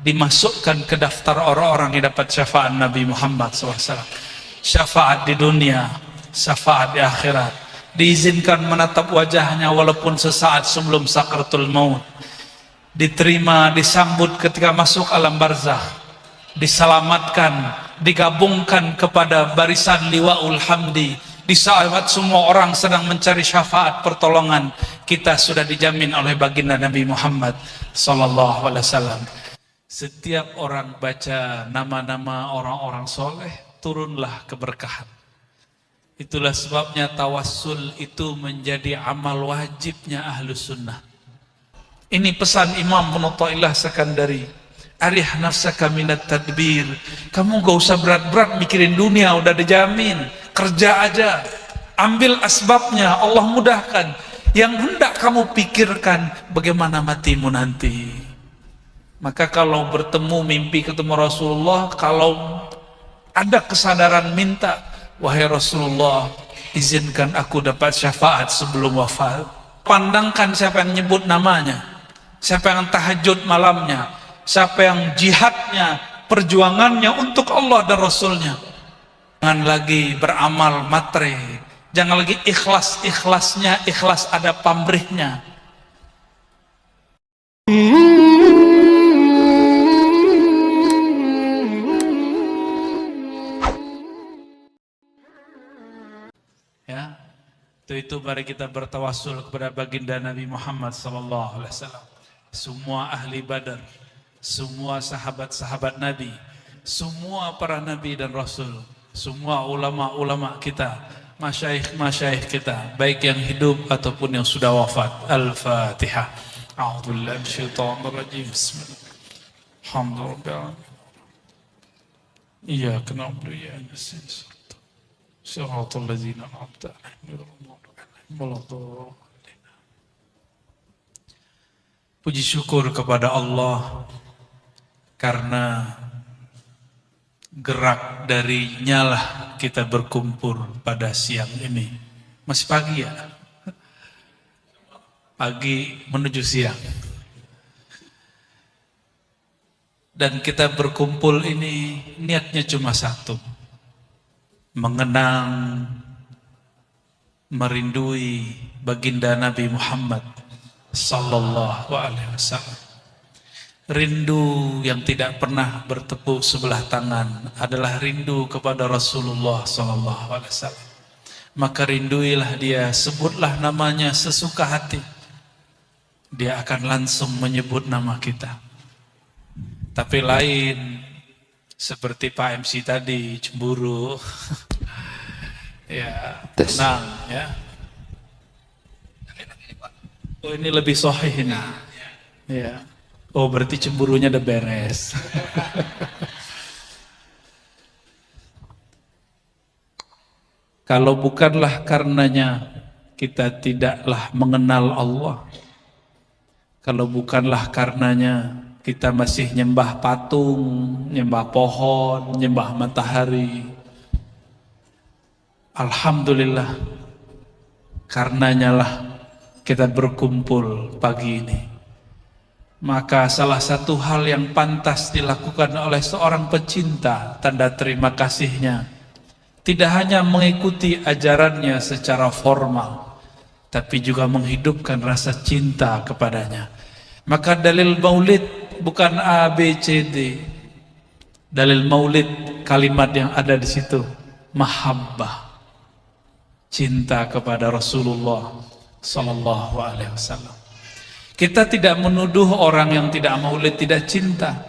dimasukkan ke daftar orang-orang yang dapat syafaat Nabi Muhammad SAW. Syafaat di dunia, syafaat di akhirat. Diizinkan menatap wajahnya walaupun sesaat sebelum sakaratul maut. Diterima, disambut ketika masuk alam barzakh. Diselamatkan, digabungkan kepada barisan liwaul hamdi. Di saat semua orang sedang mencari syafaat pertolongan, kita sudah dijamin oleh baginda Nabi Muhammad sallallahu alaihi wasallam. Setiap orang baca nama-nama orang-orang soleh, turunlah keberkahan. Itulah sebabnya tawassul itu menjadi amal wajibnya Ahlus Sunnah. Ini pesan Imam Ibnu Athaillah Sakandari. Arih nafsaka minat tadbir. Kamu gak usah berat-berat mikirin dunia, udah dijamin. Kerja aja, ambil asbabnya, Allah mudahkan. Yang hendak kamu pikirkan bagaimana matimu nanti. Maka kalau bertemu mimpi ketemu Rasulullah, kalau ada kesadaran minta, wahai Rasulullah, izinkan aku dapat syafaat sebelum wafat. Pandangkan siapa yang nyebut namanya, siapa yang tahajud malamnya, siapa yang jihadnya, perjuangannya untuk Allah dan Rasulnya. Jangan lagi beramal matre, jangan lagi ikhlas-ikhlasnya, ikhlas ada pamrihnya. Ya, itu mari kita bertawassul kepada baginda Nabi Muhammad sallallahu alaihi wasallam. Semua ahli Badar, semua sahabat-sahabat Nabi, semua para nabi dan rasul, semua ulama-ulama kita, masyayikh-masyayikh kita, baik yang hidup ataupun yang sudah wafat. Al-Fatihah. A'udzubillahi minasyaitonir rajim. Bismillah. Alhamdulillah. Iyyaka na'budu wa iyyaka nasta'in. Shiratal ladzina an'amta 'alaihim ghairil Puji syukur kepada Allah karena gerak darinya lah kita berkumpul pada siang ini. Masih pagi ya? Pagi menuju siang. Dan kita berkumpul ini niatnya cuma satu. Mengenang, merindui baginda Nabi Muhammad sallallahu alaihi wasallam. Rindu yang tidak pernah bertepuk sebelah tangan adalah rindu kepada Rasulullah sallallahu alaihi wasallam. Maka rinduilah dia, sebutlah namanya sesuka hati. Dia akan langsung menyebut nama kita. Tapi lain seperti Pak MC tadi, cemburu. Ya, tenang ya. Oh, ini lebih sahih ini. Ya. Oh, berarti cemburunya udah beres. Kalau bukanlah karenanya kita tidaklah mengenal Allah. Kalau bukanlah karenanya kita masih nyembah patung, nyembah pohon, nyembah matahari. Alhamdulillah, karenanya lah kita berkumpul pagi ini. Maka salah satu hal yang pantas dilakukan oleh seorang pecinta, tanda terima kasihnya, tidak hanya mengikuti ajarannya secara formal, tapi juga menghidupkan rasa cinta kepadanya. Maka dalil maulid bukan A, B, C, D. Dalil maulid, kalimat yang ada di situ, mahabbah, cinta kepada Rasulullah sallallahu alaihi wasallam. Kita tidak menuduh orang yang tidak maulid tidak cinta,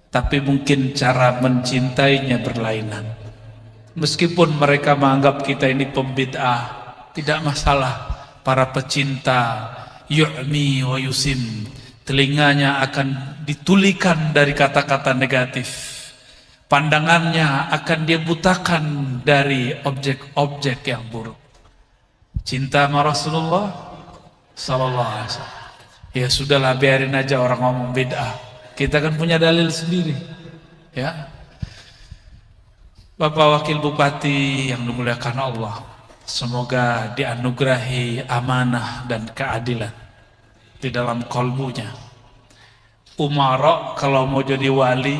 tapi mungkin cara mencintainya berlainan. Meskipun mereka menganggap kita ini pembid'ah, tidak masalah. Para pecinta yu'mi wa yusim, telinganya akan ditulikan dari kata-kata negatif, pandangannya akan dia butakan dari objek-objek yang buruk. Cinta sama Rasulullah sallallahu alaihi wasallam, ya sudahlah, biarin aja orang ngomong bid'ah. Kita kan punya dalil sendiri. Ya, Bapak Wakil Bupati yang dimuliakan Allah, semoga dianugerahi amanah dan keadilan di dalam kolbunya. Umara kalau mau jadi wali,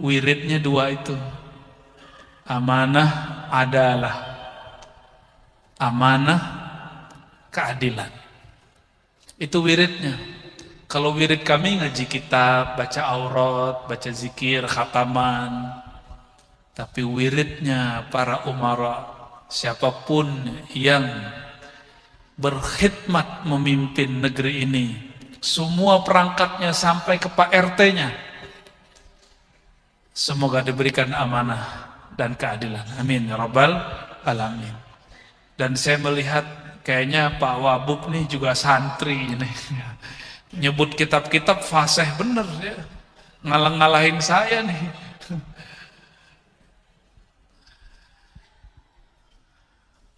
wiridnya dua itu. Amanah adalah, amanah keadilan. Itu wiridnya. Kalau wirid kami ngaji kitab, baca aurat, baca zikir, khataman. Tapi wiridnya para umara, siapapun yang berkhidmat memimpin negeri ini, semua perangkatnya sampai ke Pak RT-nya, semoga diberikan amanah dan keadilan. Amin ya rabbal alamin. Dan saya melihat kayaknya Pak Wabub nih juga santri nih. Nyebut kitab-kitab fasih bener ya. Ngalah-ngalahin saya nih.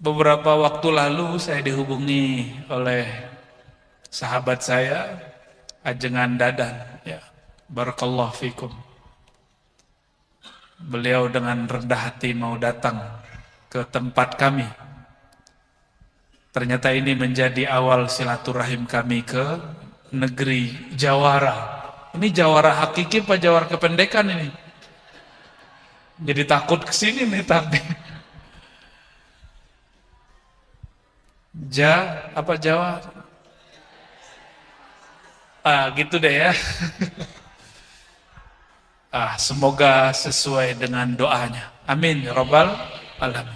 Beberapa waktu lalu saya dihubungi oleh sahabat saya, Ajengan Dadan ya. Barakallahu fikum. Beliau dengan rendah hati mau datang ke tempat kami. Ternyata ini menjadi awal silaturahim kami ke negeri Jawara. Ini Jawara hakiki apa Jawara kependekan ini? Jadi takut kesini nih tapi. Apa Jawa? Gitu deh ya. Semoga sesuai dengan doanya. Amin ya rabbal alamin.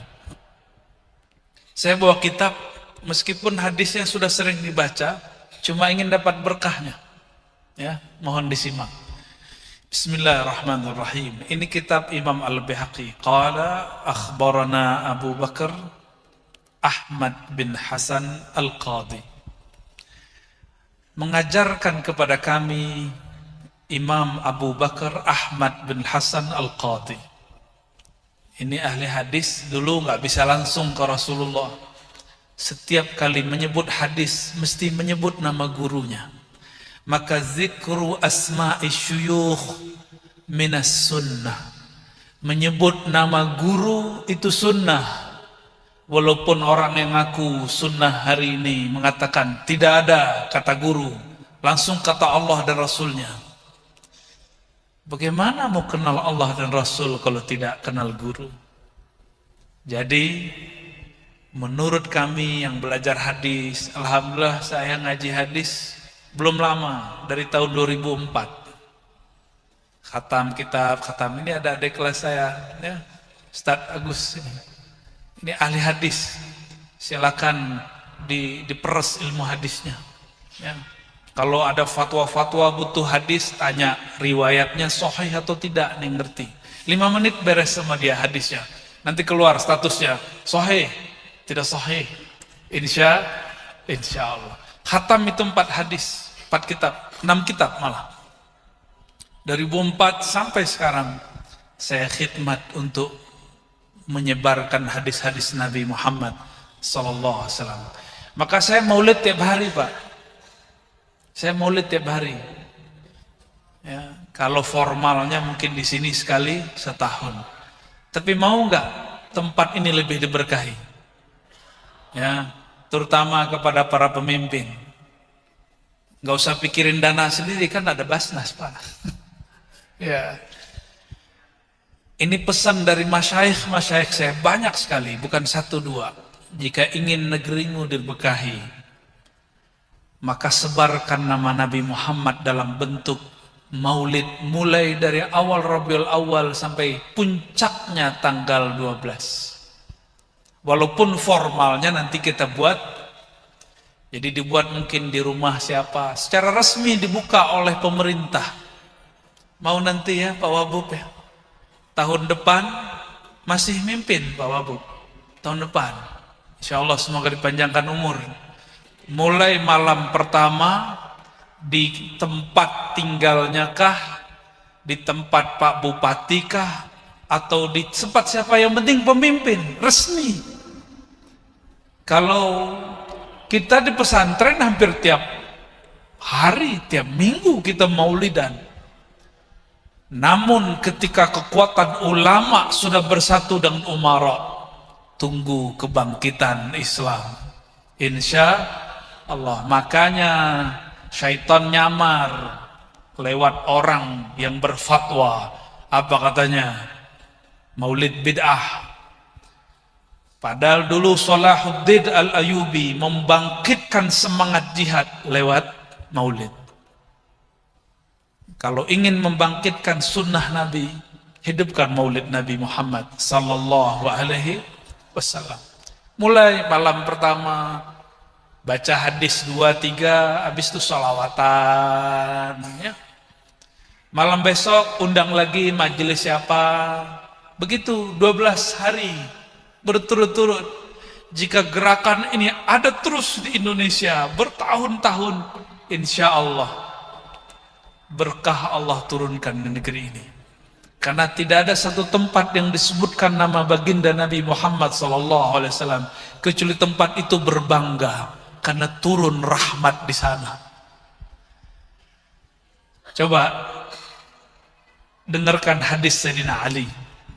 Saya bawa kitab, meskipun hadisnya sudah sering dibaca, cuma ingin dapat berkahnya. Ya, mohon disimak. Bismillahirrahmanirrahim. Ini kitab Imam Al-Baihaqi. Qala akhbarana Abu Bakar Ahmad bin Hasan Al-Qadhi. Mengajarkan kepada kami Imam Abu Bakar Ahmad bin Hasan Al-Qadhi. Ini ahli hadis, dulu nggak bisa langsung ke Rasulullah. Setiap kali menyebut hadis mesti menyebut nama gurunya. Maka zikru asma'i syuyukh minas sunnah. Menyebut nama guru itu sunnah. Walaupun orang yang ngaku sunnah hari ini mengatakan tidak ada kata guru, langsung kata Allah dan Rasulnya. Bagaimana mau kenal Allah dan Rasul kalau tidak kenal guru? Jadi menurut kami yang belajar hadis, alhamdulillah saya ngaji hadis belum lama, dari tahun 2004. Khatam kitab, khatam ini ada adik kelas saya ya, Ustadz Agus ini ahli hadis. Silakan diperes ilmu hadisnya ya. Kalau ada fatwa-fatwa butuh hadis, tanya riwayatnya sahih atau tidak, nih ngerti. 5 menit beres sama dia hadisnya. Nanti keluar statusnya, sahih, tidak sahih. Insya Allah. Khatam itu 4 hadis, 4 kitab, 6 kitab malah. Dari 2004 sampai sekarang, saya khidmat untuk menyebarkan hadis-hadis Nabi Muhammad SAW. Maka saya maulid tiap hari Pak. Saya maulid tiap hari. Ya, kalau formalnya mungkin di sini sekali setahun. Tapi mau nggak tempat ini lebih diberkahi? Ya, terutama kepada para pemimpin. Nggak usah pikirin dana sendiri, kan ada Basnas Pak. Ya. Ini pesan dari masyayikh saya banyak sekali, bukan 1-2. Jika ingin negerimu diberkahi, maka sebarkan nama Nabi Muhammad dalam bentuk maulid mulai dari awal Rabiul Awal sampai puncaknya tanggal 12. Walaupun formalnya nanti kita buat, jadi dibuat mungkin di rumah siapa, secara resmi dibuka oleh pemerintah. Mau nanti ya Pak Wabub ya, tahun depan masih mimpin Pak Wabub, tahun depan insya Allah semoga dipanjangkan umur. Mulai malam pertama di tempat tinggalnya kah, di tempat Pak Bupati kah, atau di tempat siapa, yang penting pemimpin resmi. Kalau kita di pesantren hampir tiap hari, tiap minggu kita maulidan. Namun ketika kekuatan ulama sudah bersatu dengan umara, tunggu kebangkitan Islam insya Allah. Makanya syaitan nyamar lewat orang yang berfatwa. Apa katanya? Maulid bid'ah. Padahal dulu Salahuddin Al-Ayyubi membangkitkan semangat jihad lewat maulid. Kalau ingin membangkitkan sunnah Nabi, hidupkan maulid Nabi Muhammad sallallahu alaihi wasallam. Mulai malam pertama baca hadis 2-3, habis itu sholawatan ya. Malam besok undang lagi majelis siapa. Begitu 12 hari berturut-turut. Jika gerakan ini ada terus di Indonesia bertahun-tahun, insya Allah berkah Allah turunkan di negeri ini. Karena tidak ada satu tempat yang disebutkan nama baginda Nabi Muhammad SAW kecuali tempat itu berbangga karena turun rahmat di sana. Coba dengarkan hadis Sayyidina Ali.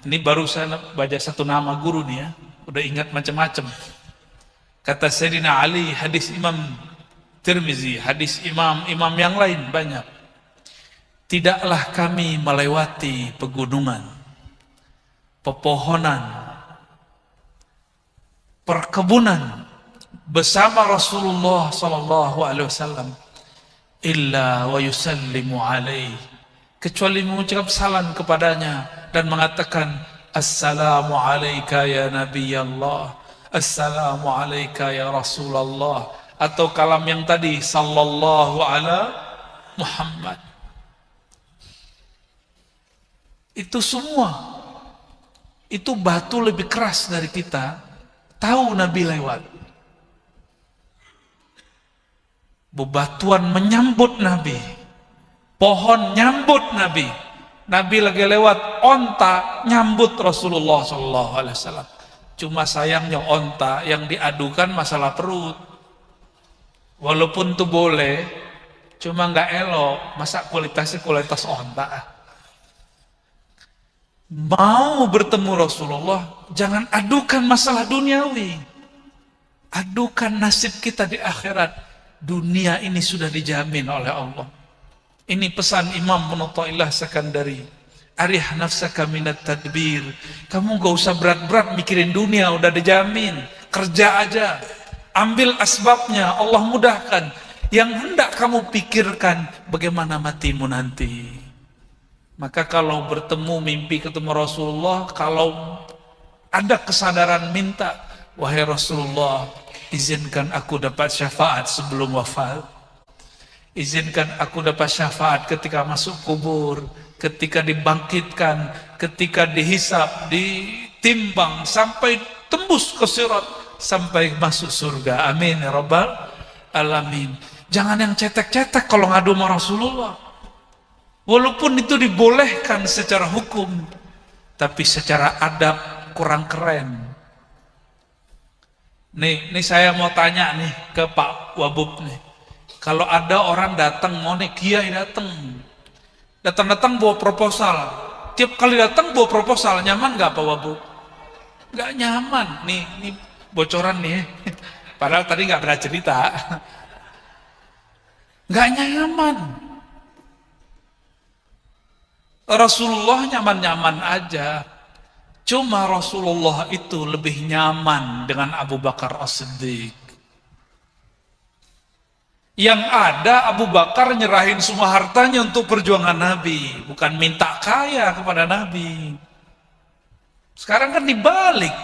Ini baru saya baca satu nama guru nih ya, udah ingat macam-macam. Kata Sayyidina Ali, hadis Imam Tirmizi, hadis imam yang lain banyak. Tidaklah kami melewati pegunungan, pepohonan, perkebunan bersama Rasulullah SAW illa wa yusallimu alaihi, kecuali mengucap salam kepadanya dan mengatakan assalamu alayka ya Nabi Allah, assalamu alayka ya Rasulullah, atau kalam yang tadi sallallahu ala Muhammad. Itu semua, itu batu lebih keras dari kita, tahu Nabi lewat. Bebatuan menyambut Nabi, pohon nyambut Nabi. Nabi lagi lewat, onta nyambut Rasulullah SAW. Cuma sayangnya onta yang diadukan masalah perut. Walaupun itu boleh, cuma nggak elok. Masa kualitasnya kualitas onta? Mau bertemu Rasulullah, jangan adukan masalah duniawi. Adukan nasib kita di akhirat. Dunia ini sudah dijamin oleh Allah. Ini pesan Imam Ibnu Athaillah Sakandari. Arih nafsaka minat tadbir. Kamu gak usah berat-berat mikirin dunia, udah dijamin. Kerja aja. Ambil asbabnya, Allah mudahkan. Yang hendak kamu pikirkan bagaimana matimu nanti. Maka kalau bertemu mimpi ketemu Rasulullah, kalau ada kesadaran minta, wahai Rasulullah, izinkan aku dapat syafaat sebelum wafat. Izinkan aku dapat syafaat ketika masuk kubur, ketika dibangkitkan, ketika dihisab, ditimbang, sampai tembus ke sirat, sampai masuk surga. Amin ya Rabbal Alamin. Jangan yang cetek-cetek kalau ngadu sama Rasulullah. Walaupun itu dibolehkan secara hukum, tapi secara adab kurang keren. Nih saya mau tanya nih ke Pak Wabub nih. Kalau ada orang datang, mau nih kiai datang bawa proposal. Tiap kali datang bawa proposal, nyaman nggak Pak Wabub? Nggak nyaman. Nih bocoran nih. Padahal tadi nggak pernah cerita. Nggak nyaman. Rasulullah nyaman-nyaman aja. Cuma Rasulullah itu lebih nyaman dengan Abu Bakar As-Siddiq. Yang ada Abu Bakar nyerahin semua hartanya untuk perjuangan Nabi, bukan minta kaya kepada Nabi. Sekarang kan dibalik.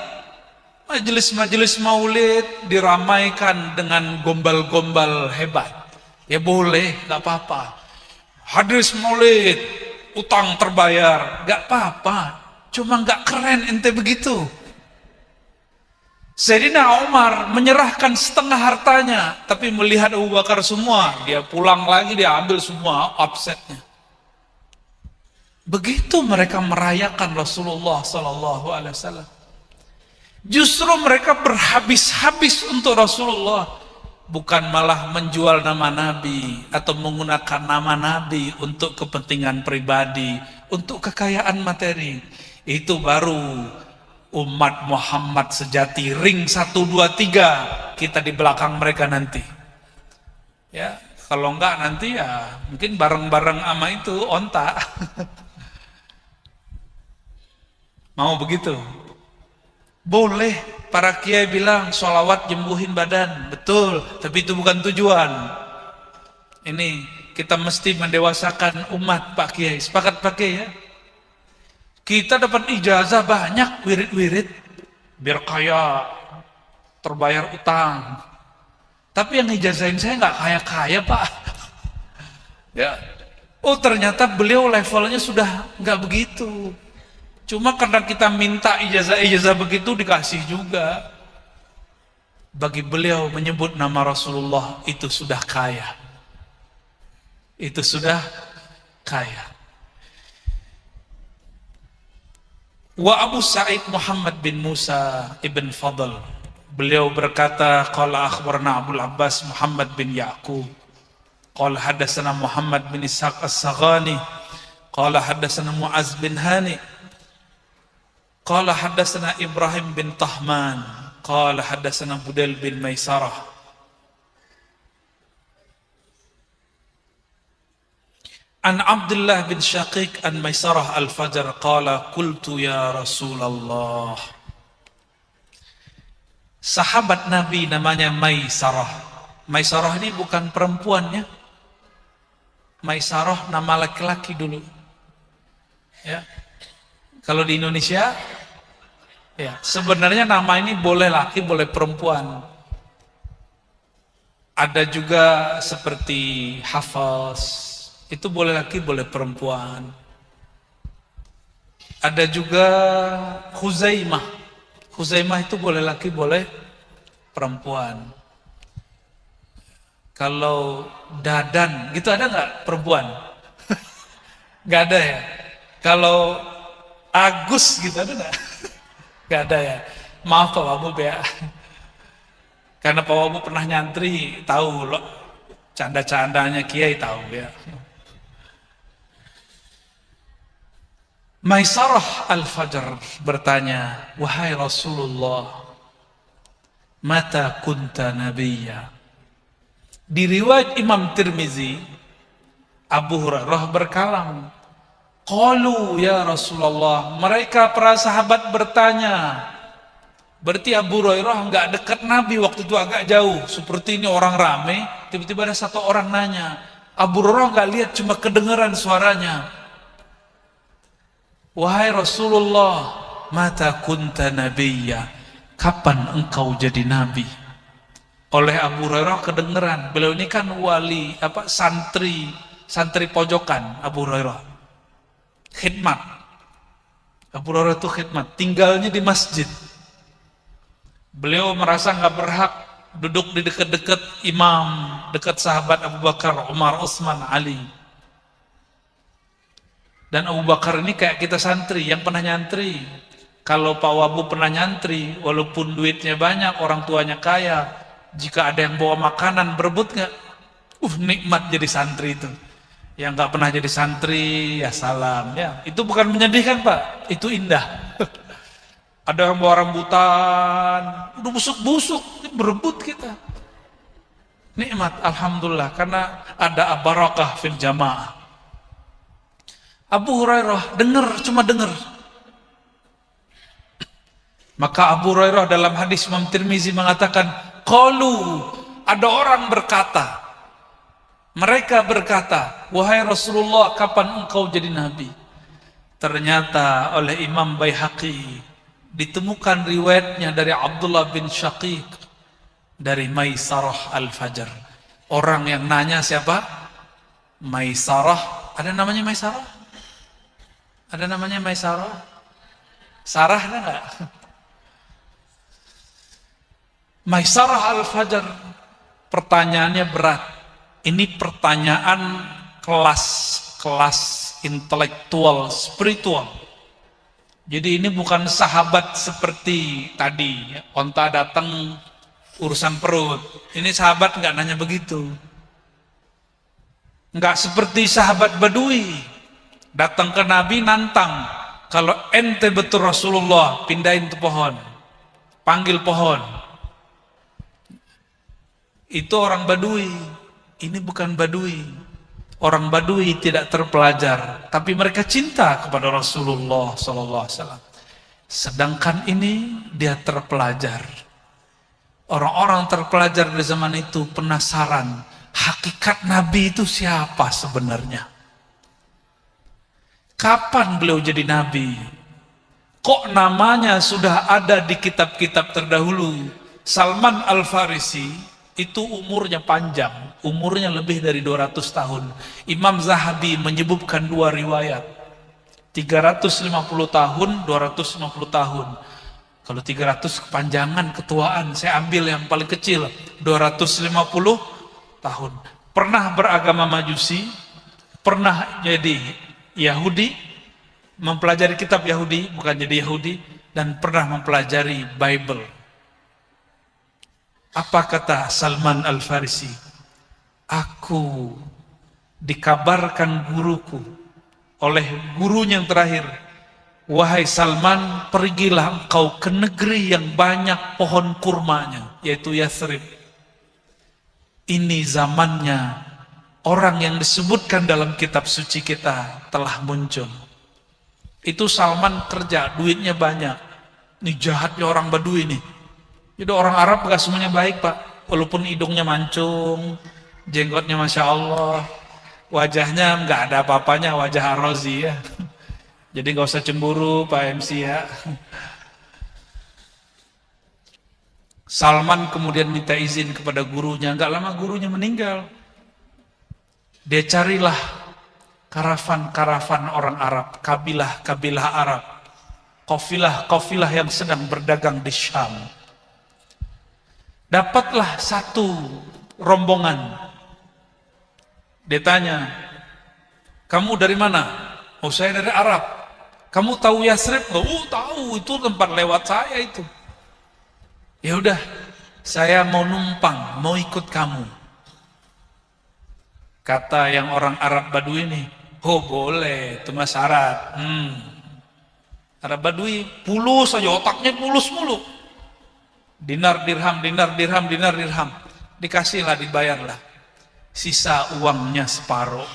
Majelis-majelis maulid diramaikan dengan gombal-gombal hebat. Ya boleh, gak apa-apa. Hadis maulid, utang terbayar, gak apa-apa. Cuma gak keren ente begitu. Sayyidina Umar menyerahkan setengah hartanya, tapi melihat Abu Bakar semua, dia pulang lagi, dia ambil semua offsetnya. Begitu mereka merayakan Rasulullah SAW. Justru mereka berhabis-habis untuk Rasulullah, bukan malah menjual nama Nabi atau menggunakan nama Nabi untuk kepentingan pribadi, untuk kekayaan materi. Itu baru umat Muhammad sejati, ring 1, 2, 3, kita di belakang mereka nanti. Ya, Kalau enggak nanti ya mungkin bareng-bareng sama itu onta. Mau begitu? Boleh. Para kiai bilang sholawat nyembuhin badan, betul. Tapi itu bukan tujuan. Ini kita mesti mendewasakan umat, Pak Kiai. Sepakat Pak Kiai ya? Kita dapat ijazah banyak, wirid-wirid, biar kaya, terbayar utang. Tapi yang ijazahin saya nggak kaya-kaya Pak. Ya. Oh ternyata beliau levelnya sudah nggak begitu. Cuma karena kita minta ijazah begitu dikasih juga. Bagi beliau menyebut nama Rasulullah itu sudah kaya. Itu sudah kaya. Wa Abu Sa'id Muhammad bin Musa ibn Fadl. Beliau berkata, qala akhbarna Abdul Abbas Muhammad bin Ya'qub. Qala hadatsana Muhammad bin Ishaq As-Saghani. Qala hadatsana Mu'az bin Hani. Qala hadatsana Ibrahim bin Tahman. Qala hadatsana Budail bin Maisarah. An Abdullah bin Syaqiq an Maisarah al-Fajr qala qultu ya Rasulullah. Sahabat Nabi namanya Maisarah. Maisarah ini bukan perempuannya. Maisarah nama laki-laki dulu. Ya. Kalau di Indonesia, ya sebenarnya nama ini boleh laki, boleh perempuan. Ada juga seperti Hafaz, itu boleh laki, boleh perempuan. Ada juga Khuzaimah. Khuzaimah itu boleh laki, boleh perempuan. Kalau Dadan, gitu ada nggak perempuan? Nggak ada ya. Kalau Agus gitu ada nggak? Nggak ada ya. Maaf Pak Wabu ya. Karena Pak Wabu pernah nyantri, tahu loh canda-candanya Kiai tahu ya. Maisarah al-Fajr bertanya, wahai Rasulullah, mata kunta nabiyya. Di riwayat Imam Tirmizi, Abu Hurairah berkalam, qalu ya Rasulullah, mereka para sahabat bertanya. Berarti Abu Hurairah enggak dekat Nabi waktu itu, agak jauh. Seperti ini orang rame, tiba-tiba ada satu orang nanya. Abu Hurairah enggak lihat, cuma kedengaran suaranya. Wahai Rasulullah, mata kunta nabiyya, kapan engkau jadi nabi? Oleh Abu Hurairah kedengaran. Beliau ini kan wali, santri pojokan Abu Hurairah. Khidmat. Abu Hurairah itu khidmat, tinggalnya di masjid. Beliau merasa nggak berhak duduk di dekat-dekat imam, dekat sahabat Abu Bakar, Umar, Utsman, Ali. Dan Abu Bakar ini kayak kita santri yang pernah nyantri. Kalau Pak Wabu pernah nyantri, walaupun duitnya banyak, orang tuanya kaya, jika ada yang bawa makanan, berebut nggak? Nikmat jadi santri itu. Yang nggak pernah jadi santri, ya salam. Ya, itu bukan menyedihkan Pak, itu indah. Ada yang bawa rambutan, udah busuk-busuk, berebut kita. Nikmat, alhamdulillah, karena ada barakah fil jamaah. Abu Hurairah dengar, cuma dengar. Maka Abu Hurairah dalam hadis Imam Tirmizi mengatakan, qalu, ada orang berkata, mereka berkata, wahai Rasulullah, kapan engkau jadi nabi? Ternyata oleh Imam Baihaqi ditemukan riwayatnya dari Abdullah bin Syaqiq dari Maisarah al-Fajr. Orang yang nanya siapa? Maisarah. Ada namanya Maisarah? Ada namanya Maisarah? Sarah ada nggak? Maisarah al-Fajr. Pertanyaannya berat. Ini pertanyaan kelas intelektual, spiritual. Jadi ini bukan sahabat seperti tadi, onta datang urusan perut. Ini sahabat nggak nanya begitu. Nggak seperti sahabat Badui, datang ke Nabi nantang. Kalau ente betul Rasulullah, pindahin tuh pohon, panggil pohon. Itu orang Badui. ini bukan Badui. Orang Badui tidak terpelajar, tapi mereka cinta kepada Rasulullah SAW. Sedangkan ini dia terpelajar. Orang-orang terpelajar di zaman itu penasaran, hakikat Nabi itu siapa sebenarnya? Kapan beliau jadi Nabi? Kok namanya sudah ada di kitab-kitab terdahulu? Salman Al-Farisi itu umurnya panjang, umurnya lebih dari 200 tahun. Imam Zahabi menyebutkan dua riwayat, 350 tahun, 250 tahun. Kalau 300 kepanjangan, ketuaan, saya ambil yang paling kecil, 250 tahun. Pernah beragama Majusi, pernah jadi Yahudi, mempelajari kitab Yahudi, bukan jadi Yahudi, dan pernah mempelajari Bible. Apa kata Salman Al-Farisi? Aku dikabarkan guruku oleh gurunya yang terakhir, wahai Salman, pergilah engkau ke negeri yang banyak pohon kurmanya, yaitu Yathrib. Ini zamannya orang yang disebutkan dalam kitab suci kita telah muncul. Itu Salman kerja, duitnya banyak. Ini jahatnya orang Badui nih. Jadi orang Arab gak semuanya baik, Pak. Walaupun hidungnya mancung, jenggotnya Masya Allah, wajahnya gak ada apa-apanya, wajah Ar-Razi ya. Jadi gak usah cemburu Pak MC ya. Salman kemudian minta izin kepada gurunya. Gak lama gurunya meninggal. Dia carilah karavan-karavan orang Arab, kabilah-kabilah Arab, kafilah-kafilah yang sedang berdagang di Syam. Dapatlah satu rombongan. Dia tanya, kamu dari mana? Oh, saya dari Arab. Kamu tahu Yathrib? Oh, tahu, itu tempat lewat saya itu. Ya udah, saya mau numpang, mau ikut kamu. Kata yang orang Arab Badui ini, oh boleh, itu mah syarat. Arab Badui pulus aja, otaknya pulus mulu. Dinar, dirham, dinar, dirham, dinar, dirham. Dikasihlah, dibayarlah. Sisa uangnya separuh.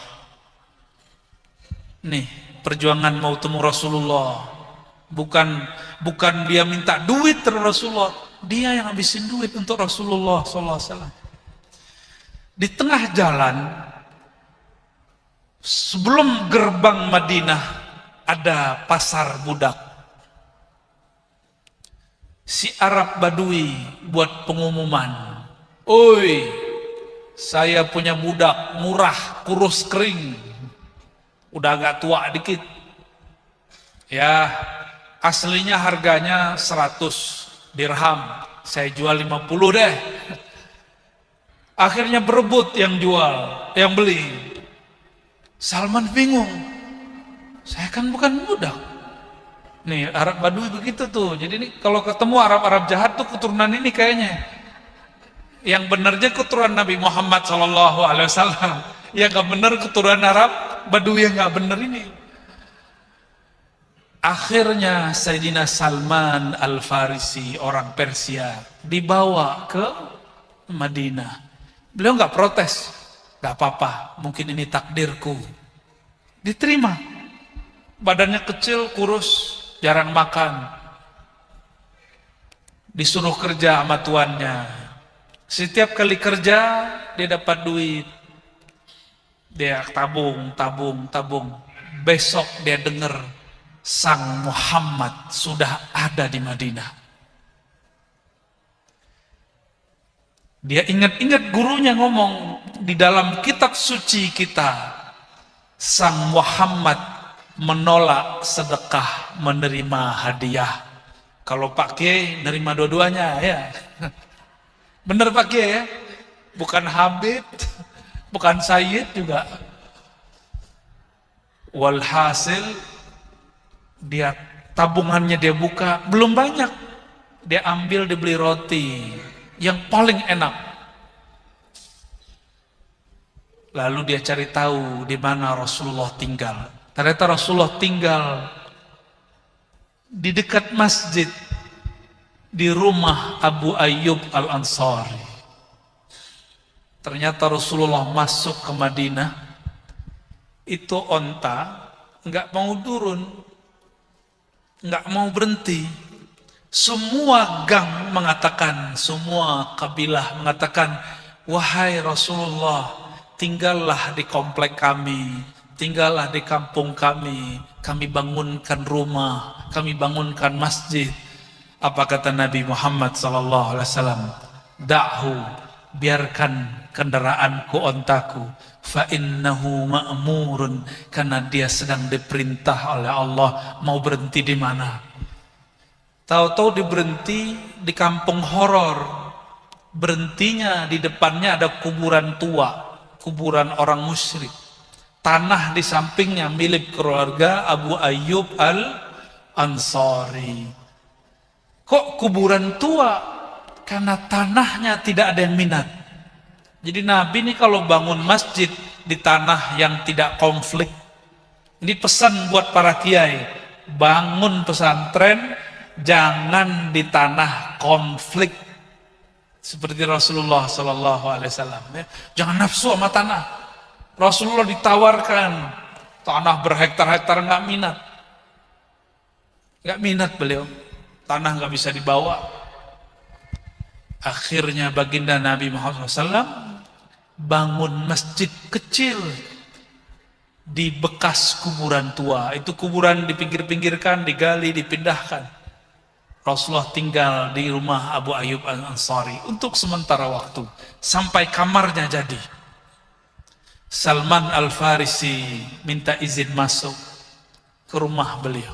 Nih, perjuangan mau temu Rasulullah. Bukan dia minta duit dari Rasulullah. Dia yang habisin duit untuk Rasulullah SAW. Di tengah jalan, sebelum gerbang Madinah, ada pasar budak. Si Arab Badui buat pengumuman, oi, saya punya budak murah, kurus kering, udah agak tua dikit. Ya, aslinya harganya 100 dirham, saya jual 50 deh. Akhirnya berebut yang jual, yang beli. Salman bingung, saya kan bukan budak. Nih Arab Badui begitu tuh. Jadi ini kalau ketemu Arab-Arab jahat tuh keturunan ini kayaknya. Yang benernya keturunan Nabi Muhammad SAW. Yang gak bener keturunan Arab Badui yang gak bener ini. Akhirnya Sayyidina Salman Al-Farisi, orang Persia, dibawa ke Madinah. Beliau gak protes, gak apa-apa, mungkin ini takdirku. Diterima. Badannya kecil, kurus, jarang makan, disuruh kerja sama tuannya. Setiap kali kerja dia dapat duit, dia tabung. Besok dia dengar Sang Muhammad sudah ada di Madinah. Dia ingat-ingat gurunya ngomong di dalam kitab suci kita, Sang Muhammad menolak sedekah, menerima hadiah. Kalau Pak Kiai nerima dua-duanya ya. Bener Pak Kiai ya? Bukan Habib, bukan Sayyid juga. Walhasil dia tabungannya dia buka, belum banyak. Dia ambil, dibeli roti yang paling enak. Lalu dia cari tahu di mana Rasulullah tinggal. Ternyata Rasulullah tinggal di dekat masjid, di rumah Abu Ayyub Al-Ansari. Ternyata Rasulullah masuk ke Madinah, itu onta nggak mau turun, nggak mau berhenti. Semua gang mengatakan, semua kabilah mengatakan, wahai Rasulullah, tinggallah di komplek kami, tinggallah di kampung kami bangunkan rumah, kami bangunkan masjid. Apa kata Nabi Muhammad SAW? Da'hu, biarkan kendaraanku, ontaku, fa innahu ma'murun, karena dia sedang diperintah oleh Allah. Mau berhenti di mana? Tahu-tahu diberhenti di kampung horor. Berhentinya di depannya ada kuburan tua, kuburan orang musyrik. Tanah di sampingnya milik keluarga Abu Ayyub Al-Ansari. Kok kuburan tua? Karena tanahnya tidak ada yang minat. Jadi Nabi ini kalau bangun masjid di tanah yang tidak konflik, ini pesan buat para kiai, bangun pesantren jangan di tanah konflik. Seperti Rasulullah SAW, ya. Jangan nafsu sama tanah. Rasulullah ditawarkan tanah berhektar-hektar, nggak minat beliau. Tanah nggak bisa dibawa. Akhirnya baginda Nabi Muhammad SAW bangun masjid kecil di bekas kuburan tua. Itu kuburan dipinggir-pinggirkan, digali, dipindahkan. Rasulullah tinggal di rumah Abu Ayyub Al-Ansari untuk sementara waktu, sampai kamarnya jadi. Salman Al-Farisi minta izin masuk ke rumah beliau.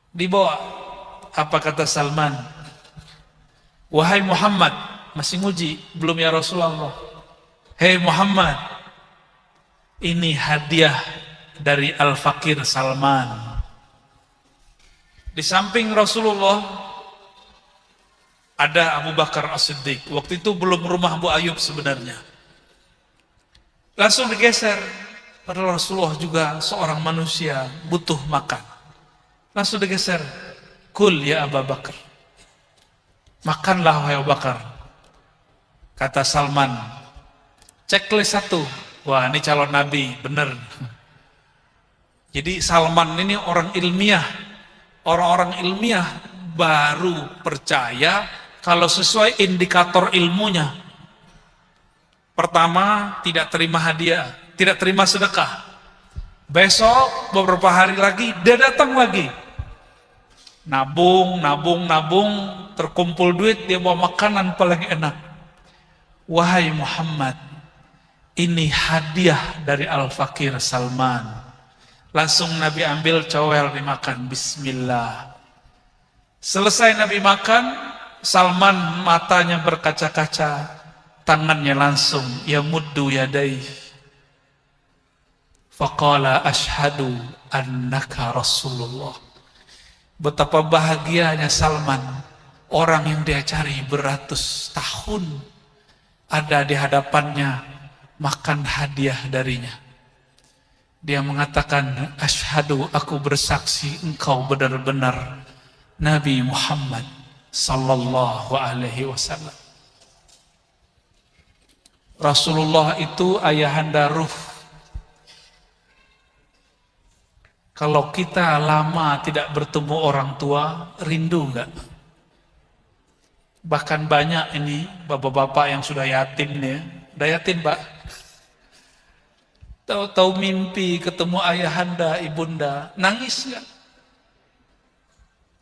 Dibawa. Apa kata Salman? Wahai Muhammad, masih nguji, belum ya Rasulullah. Hei Muhammad, ini hadiah dari Al-Fakir Salman. Di samping Rasulullah ada Abu Bakar As-Siddiq. Waktu itu belum rumah Abu Ayyub sebenarnya. Langsung digeser. Padahal Rasulullah juga seorang manusia, butuh makan. Langsung digeser. Kul ya Abu Bakar. Makanlah wahai Abu Bakar. Kata Salman. Checklist 1. Wah, ini calon Nabi, bener. Jadi Salman ini orang ilmiah. Orang-orang ilmiah baru percaya kalau sesuai indikator ilmunya. Pertama, tidak terima hadiah, tidak terima sedekah. Besok, beberapa hari lagi, dia datang lagi. Nabung, terkumpul duit, dia bawa makanan paling enak. Wahai Muhammad, ini hadiah dari Al-Fakir Salman. Langsung Nabi ambil cowel, dimakan. Bismillah. Selesai Nabi makan, Salman matanya berkaca-kaca, tangannya langsung yamuddu yadai. Faqala ashhadu annaka Rasulullah. Betapa bahagianya Salman, orang yang dia cari beratus tahun ada di hadapannya, makan hadiah darinya. Dia mengatakan, asyhadu, aku bersaksi engkau benar-benar Nabi Muhammad sallallahu alaihi wasallam. Rasulullah itu ayahanda ruh. Kalau kita lama tidak bertemu orang tua, rindu enggak? Bahkan banyak ini bapak-bapak yang sudah yatim nih, udah yatim Pak. Tahu-tahu mimpi ketemu ayahanda, ibunda, nangis enggak?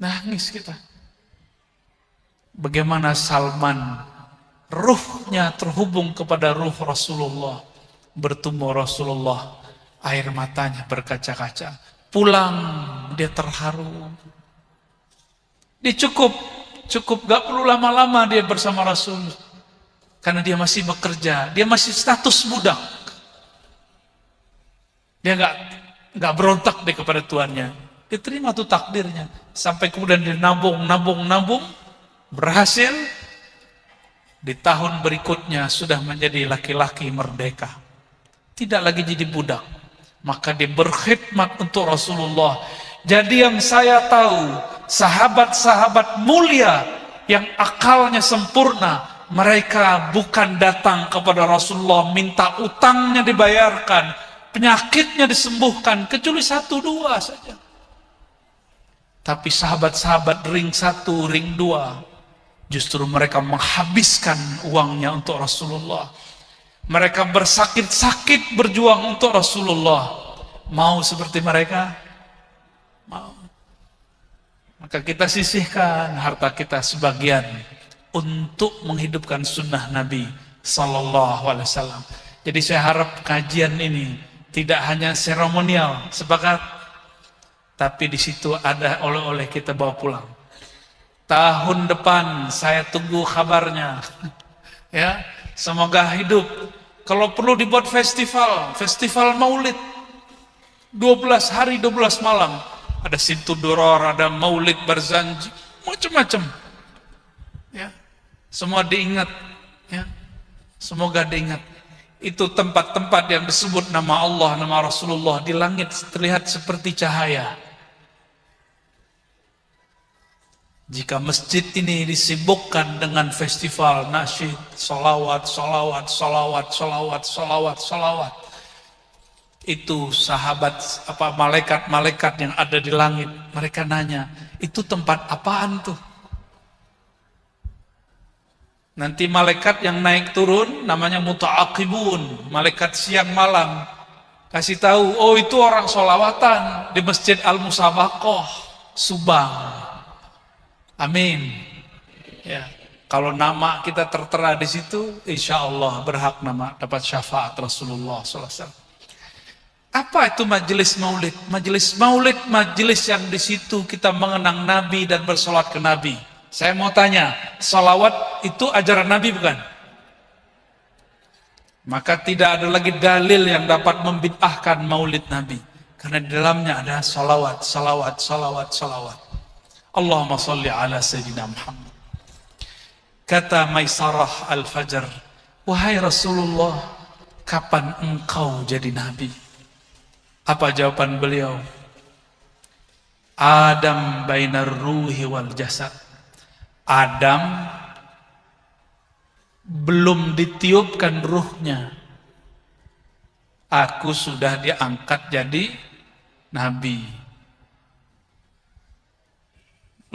Nangis kita. Bagaimana Salman, ruhnya terhubung kepada ruh Rasulullah, bertemu Rasulullah, air matanya berkaca-kaca. Pulang dia terharu. Dia cukup gak perlu lama-lama dia bersama Rasul, karena dia masih bekerja, dia masih status budak. Dia gak berontak deh kepada tuannya. Dia terima tuh takdirnya. Sampai kemudian dia nabung, berhasil. Di tahun berikutnya sudah menjadi laki-laki merdeka, tidak lagi jadi budak. Maka dia berkhidmat untuk Rasulullah. Jadi yang saya tahu, sahabat-sahabat mulia yang akalnya sempurna, Mereka bukan datang kepada Rasulullah minta utangnya dibayarkan, penyakitnya disembuhkan, kecuali 1-2 saja. Tapi sahabat-sahabat ring 1, ring 2, justru mereka menghabiskan uangnya untuk Rasulullah. Mereka bersakit-sakit berjuang untuk Rasulullah. Mau seperti mereka? Mau. Maka kita sisihkan harta kita sebagian untuk menghidupkan sunnah Nabi Sallallahu Alaihi Wasallam. Jadi saya harap kajian ini tidak hanya seremonial, sepakat, tapi di situ ada oleh-oleh kita bawa pulang. Tahun depan saya tunggu kabarnya. Ya, semoga hidup. Kalau perlu dibuat festival Maulid. 12 hari 12 malam. Ada Sintu Duror, ada Maulid Barzanji, macam-macam. Ya, semua diingat. Ya, semoga diingat. Itu tempat-tempat yang disebut nama Allah, nama Rasulullah di langit terlihat seperti cahaya. Jika masjid ini disibukkan dengan festival nasyid, salawat, itu sahabat malaikat yang ada di langit, mereka nanya, itu tempat apaan tuh? Nanti malaikat yang naik turun namanya muta'aqibun, malaikat siang malam, kasih tahu, oh itu orang sholawatan di Masjid Al-Musabaqah Subang. Amin. Ya, kalau nama kita tertera di situ, insya Allah berhak nama dapat syafaat Rasulullah SAW. Apa itu majelis maulid? Majelis maulid, majelis yang di situ kita mengenang Nabi dan bersolat ke Nabi. Saya mau tanya, salawat itu ajaran Nabi bukan? Maka tidak ada lagi dalil yang dapat membid'ahkan maulid Nabi. Karena di dalamnya ada salawat. Allahumma salli ala Sayyidina Muhammad. Kata Maisarah Al-Fajr, wahai Rasulullah, kapan engkau jadi Nabi? Apa jawaban beliau? Adam bainar ruhi wal jasad. Adam belum ditiupkan ruhnya, aku sudah diangkat jadi Nabi.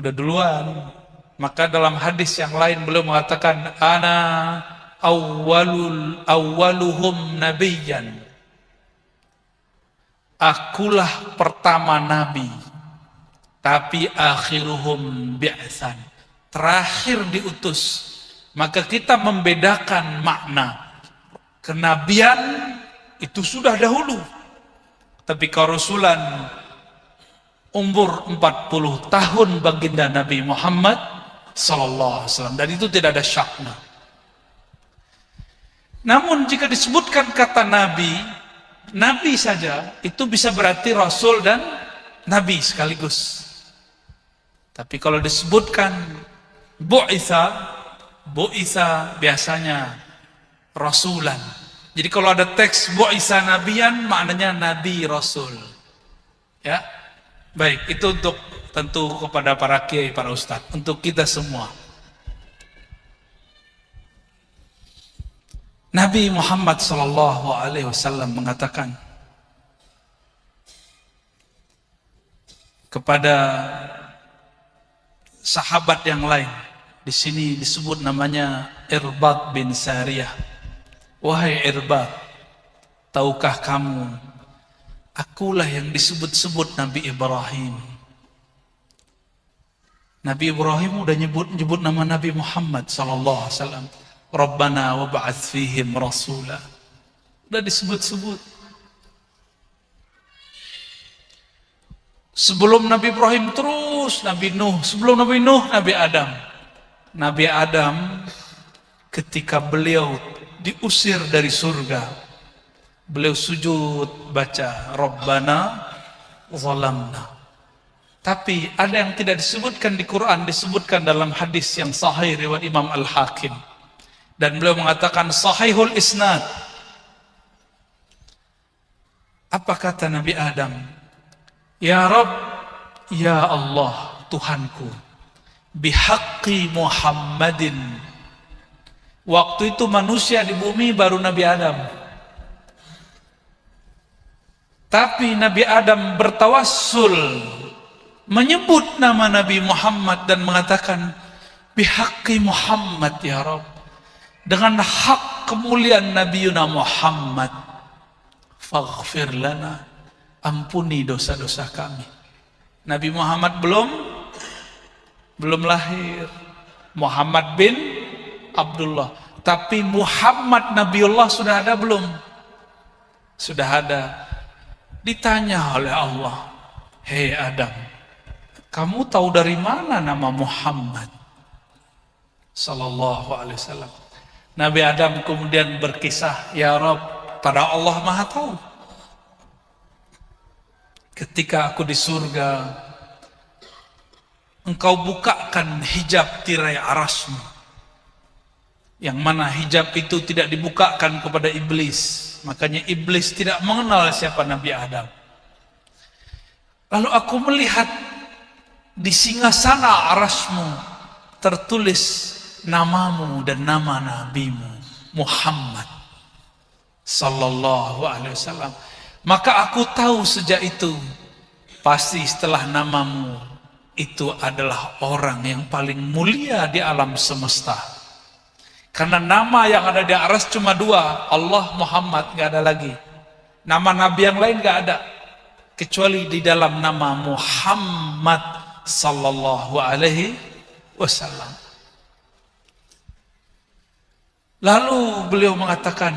Udah duluan. Maka dalam hadis yang lain beliau mengatakan, ana awwaluhum nabiyyan. Akulah pertama Nabi, tapi akhiruhum bi'tsan, terakhir diutus. Maka kita membedakan makna kenabian itu sudah dahulu, tapi kerasulan umur 40 tahun baginda Nabi Muhammad sallallahu alaihi wasallam, dan itu tidak ada syakna. Namun jika disebutkan kata Nabi saja, itu bisa berarti Rasul dan Nabi sekaligus. Tapi kalau disebutkan Bu'itha biasanya Rasulan. Jadi kalau ada teks Bu'itha Nabiyan, maknanya Nabi Rasul. Ya, baik, itu untuk tentu kepada para kiai, para ustadz, untuk kita semua. Nabi Muhammad sallallahu alaihi wasallam mengatakan kepada sahabat yang lain, di sini disebut namanya Irbad bin Sariyah. Wahai Irbad, tahukah kamu, akulah yang disebut-sebut Nabi Ibrahim. Nabi Ibrahim udah nyebut nama Nabi Muhammad sallallahu alaihi wasallam. Rabbana wa ba'ats fihim rasula. Udah disebut-sebut. Sebelum Nabi Ibrahim terus Nabi Nuh, sebelum Nabi Nuh Nabi Adam. Nabi Adam ketika beliau diusir dari surga, beliau sujud baca Rabbana zalamna. Tapi ada yang tidak disebutkan di Quran, disebutkan dalam hadis yang sahih riwayat Imam Al-Hakim. Dan beliau mengatakan sahihul isnad. Apa kata Nabi Adam? Ya Rabb, ya Allah, Tuhanku, bihaqqi Muhammadin, Waktu itu manusia di bumi baru Nabi Adam. Tapi Nabi Adam bertawassul, menyebut nama Nabi Muhammad dan mengatakan, bihaqqi Muhammad ya Rabb, dengan hak kemuliaan Nabi Muhammad, faghfir lana, ampuni dosa-dosa kami. Nabi Muhammad belum lahir, Muhammad bin Abdullah. Tapi Muhammad Nabiullah sudah ada belum? Sudah ada. Ditanya oleh Allah, hei Adam, kamu tahu dari mana nama Muhammad sallallahu alaihi wasallam? Nabi Adam kemudian berkisah, ya Rabb, pada Allah Maha tahu. Ketika aku di surga, engkau bukakan hijab tirai arasmu, yang mana hijab itu tidak dibukakan kepada iblis. Makanya iblis tidak mengenal siapa Nabi Adam. Lalu aku melihat di singgasana arasmu tertulis namamu dan nama nabimu, Muhammad sallallahu alaihi wasallam. Maka aku tahu sejak itu, pasti setelah namamu itu adalah orang yang paling mulia di alam semesta. Karena nama yang ada di aras cuma dua, Allah, Muhammad, gak ada lagi. Nama Nabi yang lain gak ada, kecuali di dalam nama Muhammad sallallahu alaihi wasallam. Lalu beliau mengatakan,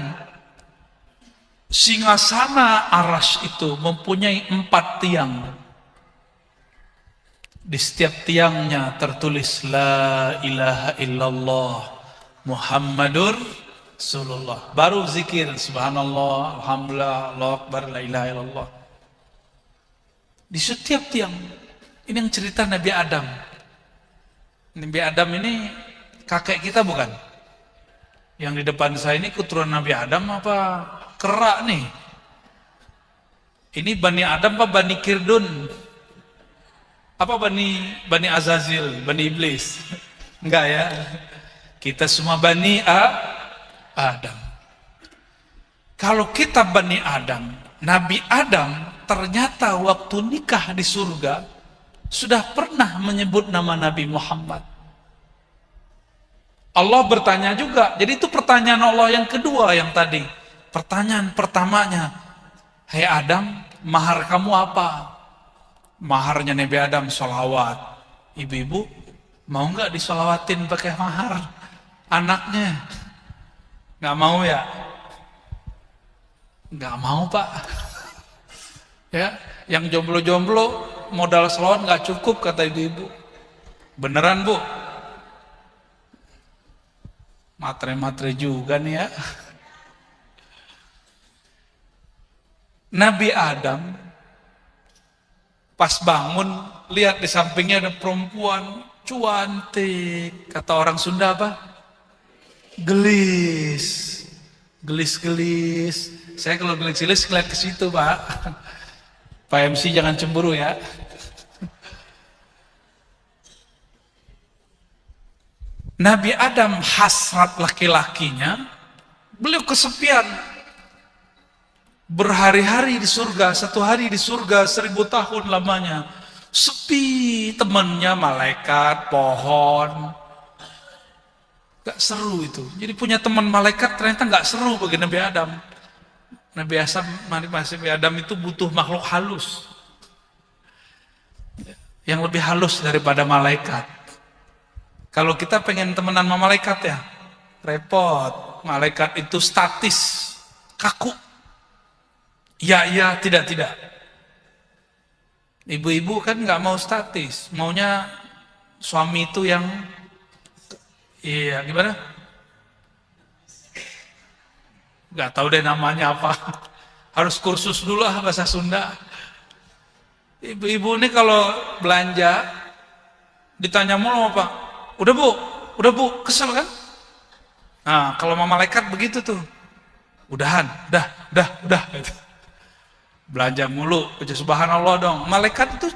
singgasana aras itu mempunyai 4 tiang. Di setiap tiangnya tertulis la ilaha illallah Muhammadur Rasulullah. Baru zikir subhanallah, alhamdulillah, Allahu akbar, la ilaha illallah. Di setiap tiang. Ini yang cerita Nabi Adam. Nabi Adam ini kakek kita bukan? Yang di depan saya ini keturunan Nabi Adam apa kerak nih? Ini Bani Adam apa Bani Kirdun? Apa Bani Azazil, Bani Iblis? Enggak ya. Kita semua Bani Adam. Kalau kita Bani Adam, Nabi Adam ternyata waktu nikah di surga sudah pernah menyebut nama Nabi Muhammad. Allah bertanya juga. Jadi itu pertanyaan Allah yang kedua yang tadi. Pertanyaan pertamanya, hei Adam, mahar kamu apa? Maharnya Nabi Adam sholawat. Ibu-ibu mau nggak disolawatin pakai mahar? Anaknya nggak mau ya? Nggak mau Pak. Ya, yang jomblo-jomblo modal sholawat nggak cukup kata ibu-ibu. Beneran Bu? Matre-matre juga nih ya. Nabi Adam pas bangun lihat di sampingnya ada perempuan cuantik. Kata orang Sunda apa? Gelis. Gelis-gelis. Saya kalau gelis-gelis ngeliat ke situ, Pak. Pak MC jangan cemburu ya. Nabi Adam hasrat laki-lakinya, beliau kesepian. Berhari-hari di surga, 1 hari di surga 1000 tahun lamanya. Sepi, temannya malaikat, pohon. Gak seru itu. Jadi punya teman malaikat ternyata gak seru bagi Nabi Adam. Nabi Adam itu butuh makhluk halus. Yang lebih halus daripada malaikat. Kalau kita pengen temenan sama malaikat ya, repot. Malaikat itu statis, kaku. Ya, tidak. Ibu-ibu kan nggak mau statis, maunya suami itu yang, iya gimana? Nggak tahu deh namanya apa. Harus kursus dulu lah bahasa Sunda. Ibu-ibu ini kalau belanja ditanya mulu apa? Udah bu, kesel kan? Nah, kalau sama malaikat begitu tuh. Udahan, udah. Gitu. Belanja mulu, baca subhanallah dong. Malaikat itu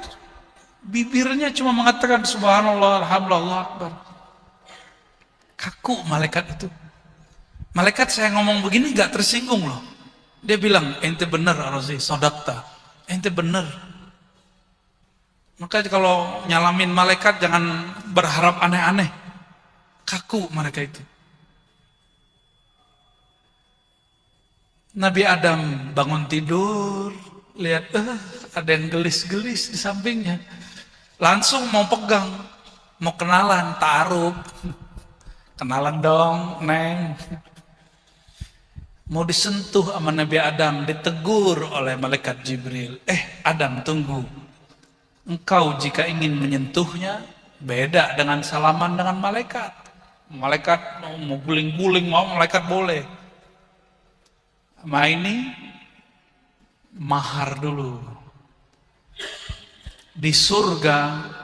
bibirnya cuma mengatakan subhanallah, alhamdulillah, Allahu akbar. Kaku malaikat itu. Malaikat saya ngomong begini gak tersinggung loh. Dia bilang, ente bener Ar-Razi, sodakta. Ente bener. Maka kalau nyalamin malaikat jangan berharap aneh-aneh. Kaku mereka itu. Nabi Adam bangun tidur, lihat ada yang gelis-gelis di sampingnya. Langsung mau pegang, mau kenalan, ta'aruf. Kenalan dong, Neng. Mau disentuh sama Nabi Adam, ditegur oleh malaikat Jibril. Adam, tunggu. Engkau jika ingin menyentuhnya, beda dengan salaman dengan malaikat. Malaikat mau guling-guling, mau malaikat boleh. Ma ini, mahar dulu. Di surga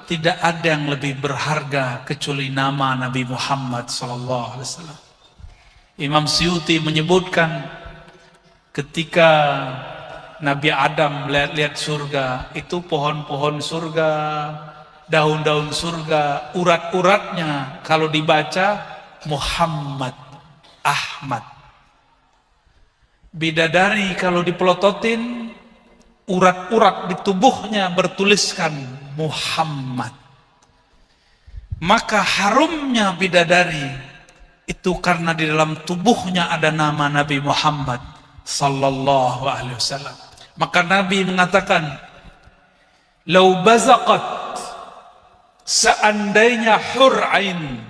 tidak ada yang lebih berharga kecuali nama Nabi Muhammad SAW. Imam Suyuti menyebutkan ketika Nabi Adam lihat surga, itu pohon-pohon surga, daun-daun surga, urat-uratnya kalau dibaca Muhammad, Ahmad. Bidadari kalau dipelototin, urat-urat di tubuhnya bertuliskan Muhammad. Maka harumnya bidadari itu karena di dalam tubuhnya ada nama Nabi Muhammad sallallahu alaihi wasallam. Maka Nabi mengatakan, "Lau bazaqat", seandainya hur ain,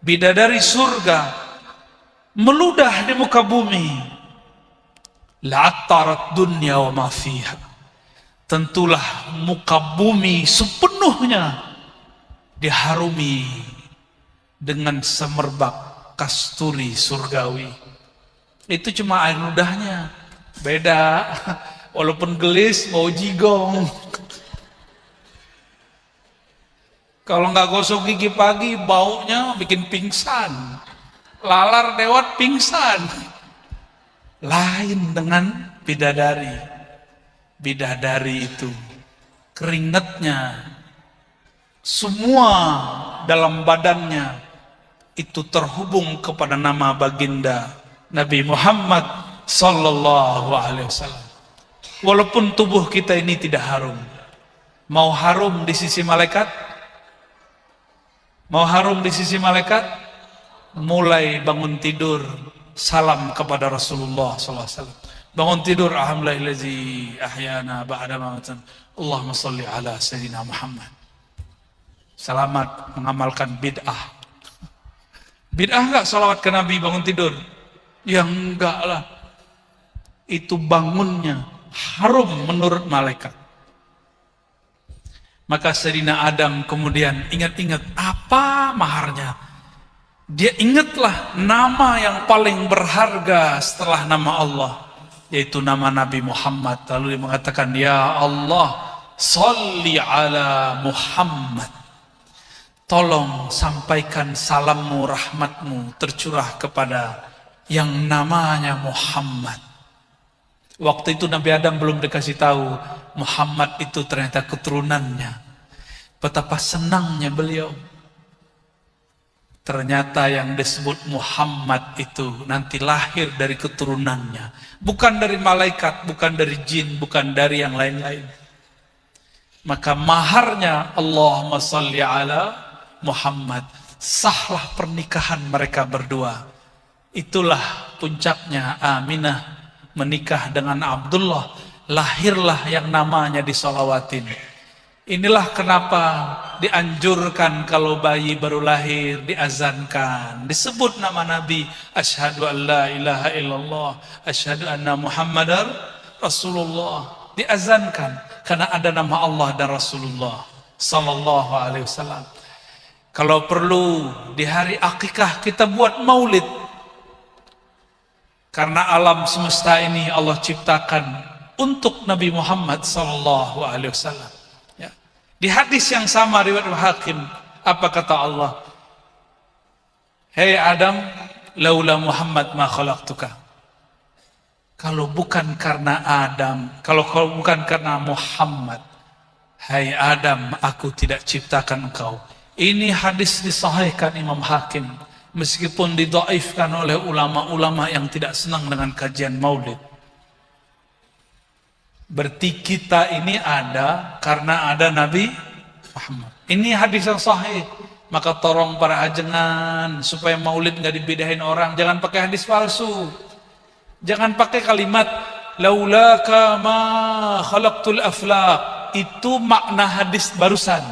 bidadari surga, meludah di muka bumi, la'attarat dunya wa ma fiha, tentulah muka bumi sepenuhnya diharumi dengan semerbak kasturi surgawi. Itu cuma air ludahnya, beda. Walaupun gelis mau jigong. Kalau nggak gosok gigi pagi, baunya bikin pingsan. Lalar lewat pingsan. Lain dengan bidadari. Bidadari itu keringatnya, semua dalam badannya itu terhubung kepada nama baginda Nabi Muhammad sallallahu alaihi wasallam. Walaupun tubuh kita ini tidak harum, mau harum di sisi malaikat, mau harum di sisi malaikat, mulai bangun tidur salam kepada Rasulullah sallallahu alaihi wasallam. Bangun tidur, alhamdulillahi ahyana ba'da mautan, Allahumma salli ala sayyidina Muhammad. Selamat mengamalkan bid'ah. Bid'ah enggak salawat ke Nabi bangun tidur? Ya enggak lah. Itu bangunnya harum menurut malaikat. Maka Sayyidina Adam kemudian ingat-ingat apa maharnya. Dia ingatlah nama yang paling berharga setelah nama Allah, yaitu nama Nabi Muhammad. Lalu dia mengatakan, "Ya Allah, sholli ala Muhammad." Tolong sampaikan salammu, rahmatmu tercurah kepada yang namanya Muhammad. Waktu itu Nabi Adam belum dikasih tahu Muhammad itu ternyata keturunannya. Betapa senangnya beliau. Ternyata yang disebut Muhammad itu nanti lahir dari keturunannya. Bukan dari malaikat, bukan dari jin, bukan dari yang lain-lain. Maka maharnya Allahumma salli ala Muhammad. Sahlah pernikahan mereka berdua. Itulah puncaknya Aminah menikah dengan Abdullah. Lahirlah yang namanya disolawatin. Inilah kenapa dianjurkan kalau bayi baru lahir diazankan, disebut nama Nabi, asyhadu an la ilaha illallah, asyhadu anna Muhammadar Rasulullah. Diazankan karena ada nama Allah dan Rasulullah sallallahu alaihi wasallam. Kalau perlu di hari akikah kita buat maulid. Karena alam semesta ini Allah ciptakan untuk Nabi Muhammad sallallahu alaihi wasallam. Ya. Di hadis yang sama riwayat Hakim, apa kata Allah? Hei Adam, laula Muhammad ma khalaqtuka. Kalau bukan karena Adam, kalau bukan karena Muhammad, hai Adam, aku tidak ciptakan engkau. Ini hadis disahihkan Imam Hakim meskipun didhaifkan oleh ulama-ulama yang tidak senang dengan kajian maulid. Berarti kita ini ada karena ada Nabi Muhammad. Ini hadis yang sahih. Maka tolong para ajengan supaya maulid nggak dibedain orang, jangan pakai hadis palsu. Jangan pakai kalimat laulaka ma khalaqtul aflaq. Itu makna hadis barusan.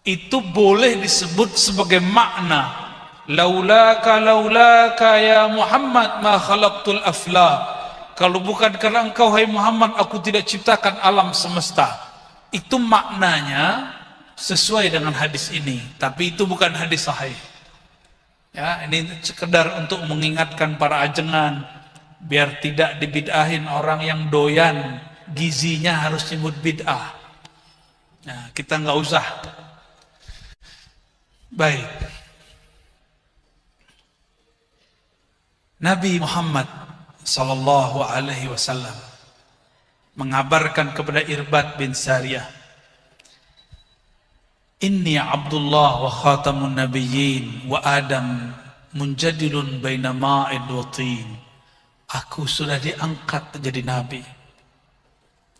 Itu boleh disebut sebagai makna laulaka ya Muhammad ma khalaqtul aflaq. Kalau bukan karena engkau hai Muhammad aku tidak ciptakan alam semesta. Itu maknanya sesuai dengan hadis ini, tapi itu bukan hadis sahih. Ya, ini sekedar untuk mengingatkan para ajengan biar tidak dibid'ahin orang yang doyan gizinya harus nyebut bid'ah. Nah, kita nggak usah. Baik. Nabi Muhammad sallallahu alaihi wasallam mengabarkan kepada Irbad bin Sariyah, Inni Abdullah wa khatamun nabiyyin wa Adam munjadilun baina ma'id wa tin. Aku sudah diangkat jadi nabi,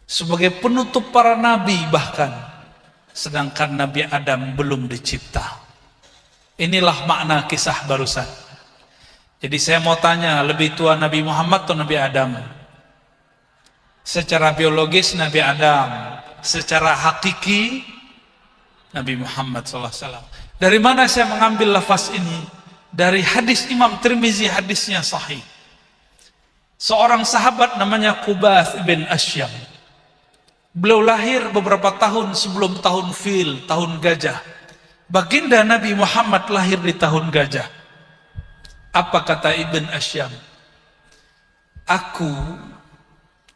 sebagai penutup para nabi bahkan, sedangkan Nabi Adam belum dicipta. Inilah makna kisah barusan. Jadi saya mau tanya, lebih tua Nabi Muhammad atau Nabi Adam? Secara biologis Nabi Adam, secara hakiki Nabi Muhammad SAW. Dari mana saya mengambil lafaz ini? Dari hadis Imam Tirmizi, hadisnya sahih. Seorang sahabat namanya Qubath bin Asyam. Beliau lahir beberapa tahun sebelum tahun fil, tahun gajah. Baginda Nabi Muhammad lahir di tahun gajah. Apa kata Ibn Asyam? Aku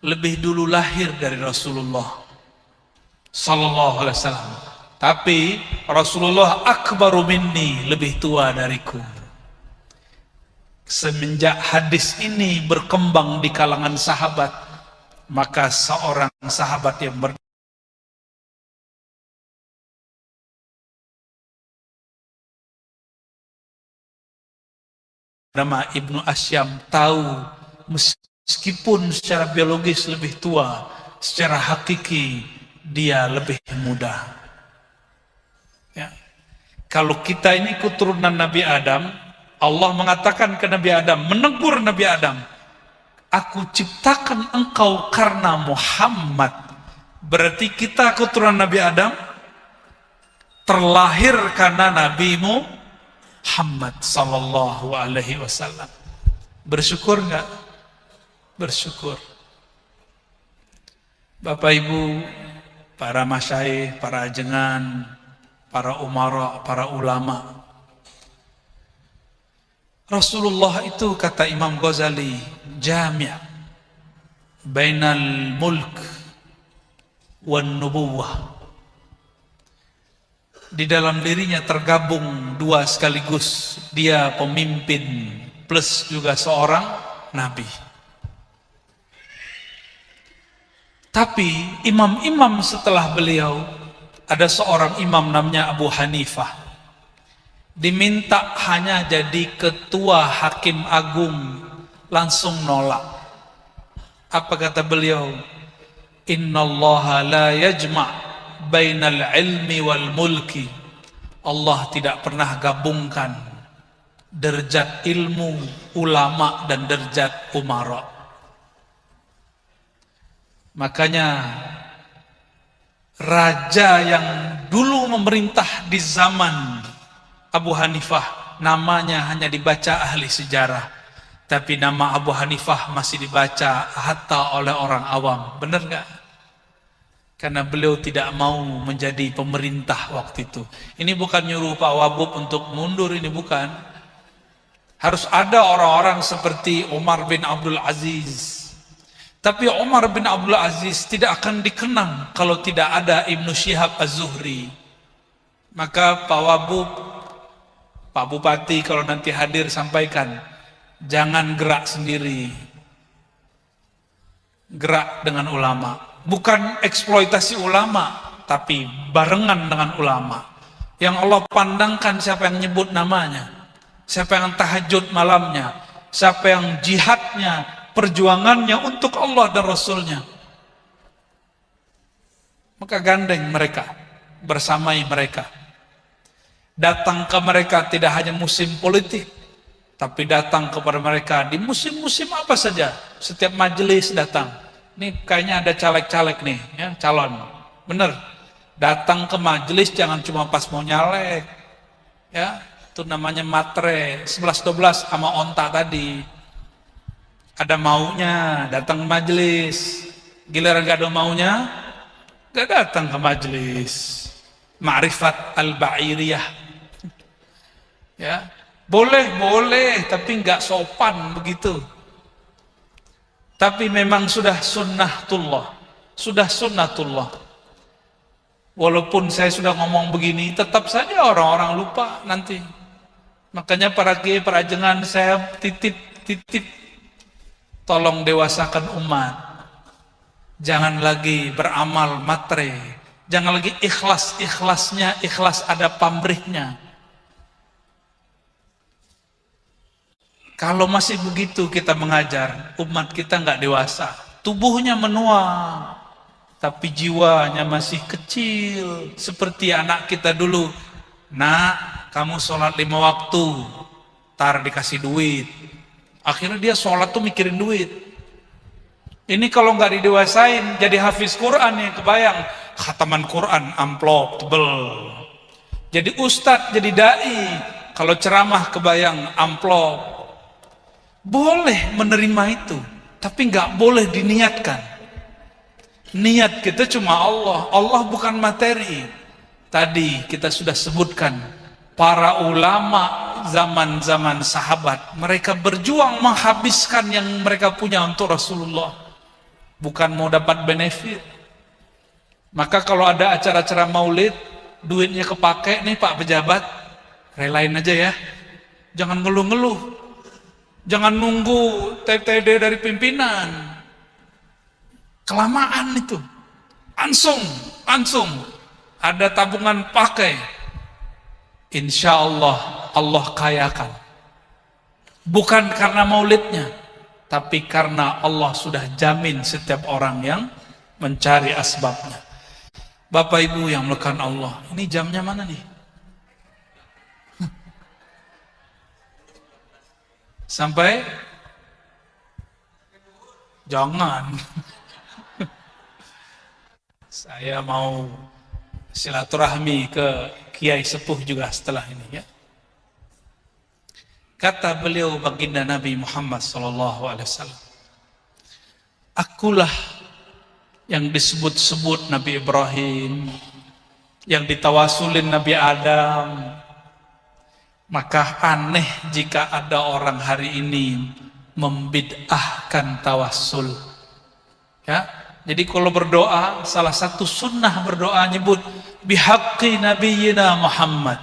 lebih dulu lahir dari Rasulullah sallallahu alaihi wasallam. Tapi Rasulullah akbaru minni, lebih tua dariku. Semenjak hadis ini berkembang di kalangan sahabat, maka seorang sahabat yang bernama Ibnu Asyam tahu meskipun secara biologis lebih tua, secara hakiki dia lebih muda. Ya. Kalau kita ini keturunan Nabi Adam, Allah mengatakan ke Nabi Adam, menegur Nabi Adam, aku ciptakan engkau karena Muhammad. Berarti kita keturunan Nabi Adam terlahir karena Nabi Muhammad sallallahu alaihi wasallam. Bersyukur enggak? Bersyukur. Bapak Ibu, para masyayikh, para ajengan, para umara, para ulama. Rasulullah itu, kata Imam Ghazali, jami' bainal mulk wan nubuwah. Di dalam dirinya tergabung dua sekaligus. Dia pemimpin plus juga seorang nabi. Tapi imam-imam setelah beliau, ada seorang imam namanya Abu Hanifah, diminta hanya jadi ketua hakim agung, langsung nolak. Apa kata beliau? Innallaha la yajma' bainal ilmi wal mulki. Allah tidak pernah gabungkan derajat ilmu ulama dan derajat umara. Makanya raja yang dulu memerintah di zaman Abu Hanifah namanya hanya dibaca ahli sejarah, tapi nama Abu Hanifah masih dibaca hatta oleh orang awam. Benar nggak? Karena beliau tidak mau menjadi pemerintah waktu itu. Ini bukan nyuruh Pak Wabub untuk mundur, ini bukan. Harus ada orang-orang seperti Umar bin Abdul Aziz. Tapi Umar bin Abdul Aziz tidak akan dikenang kalau tidak ada Ibnu Syihab Az-Zuhri. Maka Pak Wabub, Pak Bupati kalau nanti hadir sampaikan, jangan gerak sendiri, gerak dengan ulama. Bukan eksploitasi ulama, tapi barengan dengan ulama. Yang Allah pandangkan siapa yang nyebut namanya, siapa yang tahajud malamnya, siapa yang jihadnya, perjuangannya untuk Allah dan Rasulnya. Maka gandeng mereka, bersamai mereka. Datang ke mereka tidak hanya musim politik, tapi datang kepada mereka di musim-musim apa saja. Setiap majelis datang. Ini kayaknya ada caleg-caleg nih, ya, calon. Bener. Datang ke majelis jangan cuma pas mau nyalek. Ya, itu namanya matre. 11-12 sama onta tadi. Ada maunya, datang ke majelis. Giliran gak ada maunya, gak datang ke majelis. Ma'rifat al-ba'iriyah. Ya, boleh, tapi nggak sopan begitu. Tapi memang sudah sunnatullah. Walaupun saya sudah ngomong begini, tetap saja orang-orang lupa nanti. Makanya para kiai, para jengan, saya titip, tolong dewasakan umat. Jangan lagi beramal matre, jangan lagi ikhlas-ikhlasnya, ikhlas ada pamrihnya. Kalau masih begitu kita mengajar, umat kita nggak dewasa. Tubuhnya menua, tapi jiwanya masih kecil. Seperti anak kita dulu. Nak, kamu sholat 5 waktu, tar dikasih duit. Akhirnya dia sholat tuh mikirin duit. Ini kalau nggak didewasain, jadi hafiz Quran yang kebayang. Khataman Quran, amplop, tebel. Jadi ustadz, jadi da'i. Kalau ceramah kebayang, amplop. Boleh menerima itu, tapi nggak boleh diniatkan. Niat kita cuma Allah, Allah bukan materi. Tadi kita sudah sebutkan, para ulama zaman-zaman sahabat, mereka berjuang menghabiskan yang mereka punya untuk Rasulullah, bukan mau dapat benefit. Maka kalau ada acara-acara maulid, duitnya kepake nih Pak Pejabat, relain aja ya, jangan ngeluh-ngeluh. Jangan nunggu TTD dari pimpinan. Kelamaan itu. Langsung. Ada tabungan pakai. Insya Allah, Allah kayakan. Bukan karena maulidnya, tapi karena Allah sudah jamin setiap orang yang mencari asbabnya. Bapak Ibu yang melekat Allah, ini jamnya mana nih? Sampai jangan. Saya mau silaturahmi ke Kiai Sepuh juga setelah ini ya. Kata beliau baginda Nabi Muhammad SAW, akulah yang disebut-sebut Nabi Ibrahim, yang ditawasulin Nabi Adam. Maka aneh jika ada orang hari ini membid'ahkan tawassul. Ya, jadi kalau berdoa, salah satu sunnah berdoa nyebut bihaqqi nabiyyina Muhammad,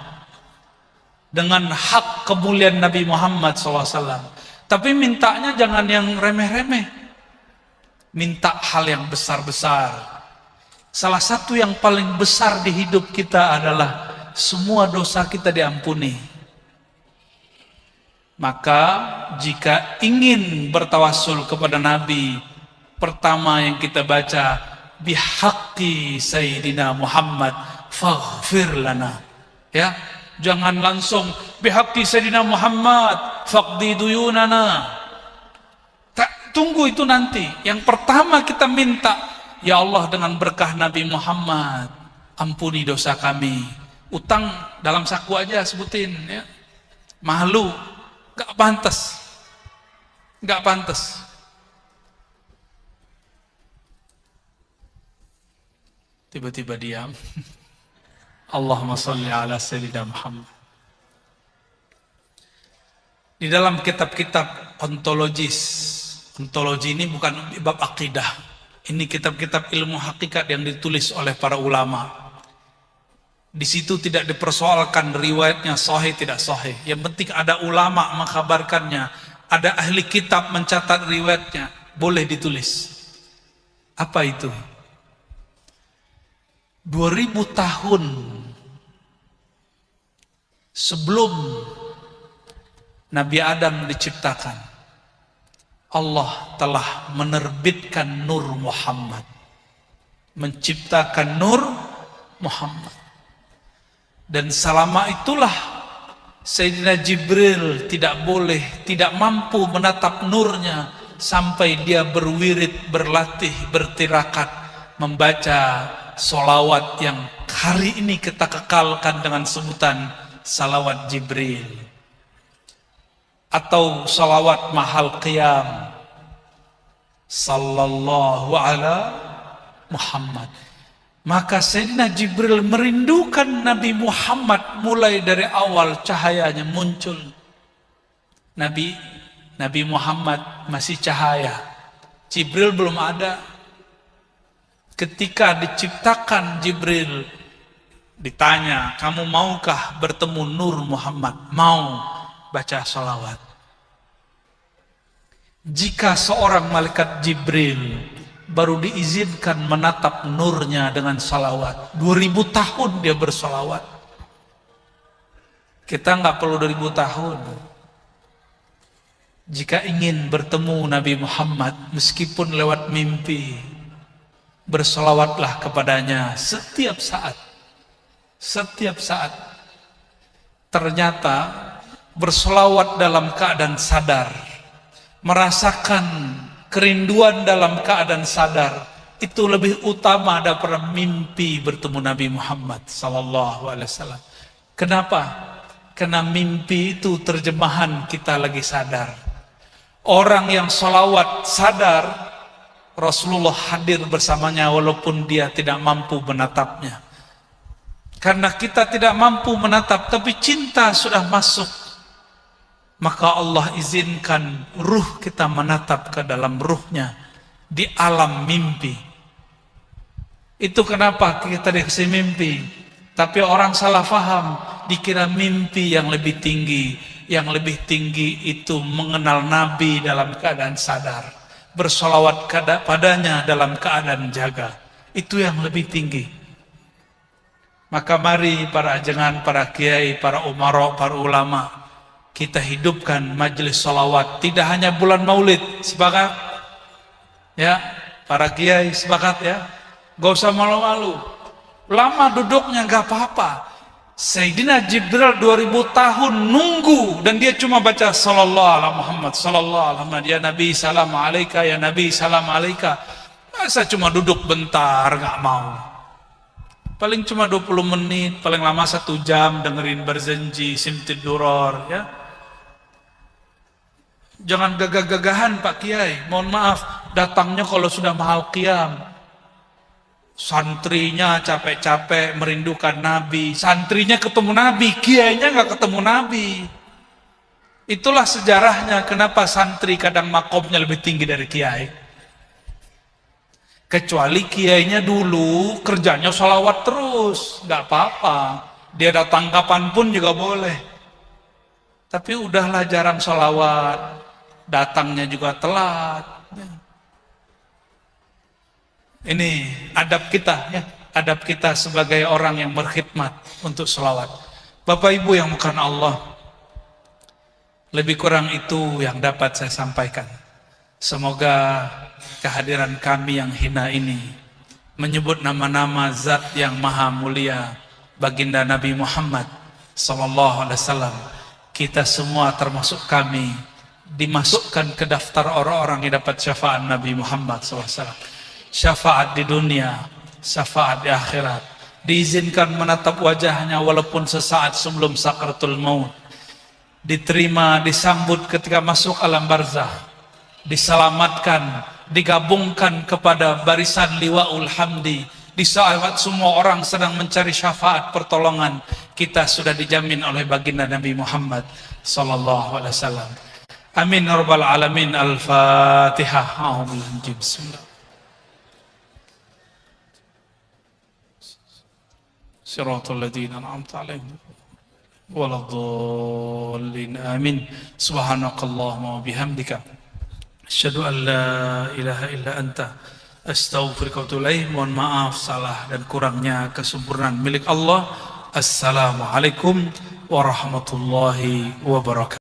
dengan hak kemuliaan Nabi Muhammad SAW. Tapi mintanya jangan yang remeh-remeh, minta hal yang besar-besar. Salah satu yang paling besar di hidup kita adalah semua dosa kita diampuni. Maka jika ingin bertawassul kepada Nabi, pertama yang kita baca bihaqqi Sayyidina Muhammad faghfir lana. Ya, jangan langsung bihaqqi Sayyidina Muhammad faqdi duyunana. Tak, tunggu itu nanti. Yang pertama kita minta, ya Allah dengan berkah Nabi Muhammad, ampuni dosa kami. Utang dalam saku aja sebutin ya. Malu. Gak pantas. Tiba-tiba diam. Allahumma sholli ala Sayyidina Muhammad. Di dalam kitab-kitab ontologi ini bukan bab akidah. Ini kitab-kitab ilmu hakikat yang ditulis oleh para ulama. Di situ tidak dipersoalkan riwayatnya sahih tidak sahih. Yang penting ada ulama mengkabarkannya, ada ahli kitab mencatat riwayatnya, boleh ditulis. Apa itu? 2000 tahun Sebelum Nabi Adam diciptakan, Allah telah menerbitkan Nur Muhammad, menciptakan Nur Muhammad. Dan selama itulah Sayyidina Jibril tidak mampu menatap nurnya sampai dia berwirid, berlatih, bertirakat membaca solawat yang hari ini kita kekalkan dengan sebutan salawat Jibril atau salawat mahal qiyam, sallallahu ala Muhammad. Maka Sayyidina Jibril merindukan Nabi Muhammad mulai dari awal cahayanya muncul. Nabi Muhammad masih cahaya, Jibril belum ada. Ketika diciptakan Jibril, ditanya, kamu maukah bertemu Nur Muhammad? Mau, baca salawat. Jika seorang malaikat Jibril baru diizinkan menatap nurnya dengan salawat, 2000 tahun dia bersalawat. Kita nggak perlu 2000 tahun. Jika ingin bertemu Nabi Muhammad meskipun lewat mimpi, bersalawatlah kepadanya setiap saat. Setiap saat. Ternyata bersalawat dalam keadaan sadar, merasakan kerinduan dalam keadaan sadar, itu lebih utama daripada mimpi bertemu Nabi Muhammad sallallahu alaihi wasallam. Kenapa? Karena mimpi itu terjemahan kita lagi sadar. Orang yang salawat sadar, Rasulullah hadir bersamanya walaupun dia tidak mampu menatapnya. Karena kita tidak mampu menatap, tapi cinta sudah masuk, maka Allah izinkan ruh kita menatap ke dalam ruhnya di alam mimpi. Itu kenapa kita dikasih mimpi. Tapi orang salah faham, dikira mimpi yang lebih tinggi. Yang lebih tinggi itu mengenal Nabi dalam keadaan sadar, bersolawat padanya dalam keadaan jaga. Itu yang lebih tinggi. Maka mari para ajengan, para kiai, para umara, para ulama, kita hidupkan majelis salawat. Tidak hanya bulan maulid. Sepakat? Ya, para kiai sepakat ya. Gak usah malu-malu. Lama duduknya gak apa-apa. Sayyidina Jibril 2000 tahun nunggu, dan dia cuma baca sallallahu ala Muhammad, sallallahu ala Muhammad, ya Nabi salam alaika, ya Nabi salam alaika. Masa cuma duduk bentar, gak mau. Paling cuma 20 menit, paling lama 1 jam dengerin berjanji simtid duror ya. Jangan gagah-gagahan Pak Kiai. Mohon maaf, datangnya kalau sudah mahal qiyam. Santrinya capek-capek merindukan Nabi. Santrinya ketemu Nabi, kiainya nggak ketemu Nabi. Itulah sejarahnya kenapa santri kadang makomnya lebih tinggi dari kiai. Kecuali kiainya dulu kerjanya sholawat terus, nggak apa-apa. Dia datang kapanpun juga boleh. Tapi udahlah jarang sholawat, datangnya juga telat. Ini adab kita ya, adab kita sebagai orang yang berkhidmat untuk sholawat. Bapak Ibu yang bukan Allah, lebih kurang itu yang dapat saya sampaikan. Semoga kehadiran kami yang hina ini menyebut nama-nama zat yang maha mulia, baginda Nabi Muhammad sallallahu alaihi wasallam, kita semua termasuk kami dimasukkan ke daftar orang-orang yang dapat syafaat Nabi Muhammad SAW. Syafaat di dunia, syafaat di akhirat. Diizinkan menatap wajahnya walaupun sesaat sebelum sakaratul maut. Diterima, disambut ketika masuk alam barzah. Diselamatkan, digabungkan kepada barisan liwaul hamdi. Di saat semua orang sedang mencari syafaat pertolongan, kita sudah dijamin oleh baginda Nabi Muhammad sallallahu alaihi wasallam. Amin ya rabbal alamin. Al-Fatihah. Bismillah. Siratal ladzina an'amta 'alaihim waladdallin. Amin. Subhanakallahumma wa bihamdika asyhadu an la ilaha illa anta astaghfiruka wa atubu ilaik. Mohon maaf salah dan kurangnya, kesempurnaan milik Allah. Assalamualaikum warahmatullahi wabarakatuh.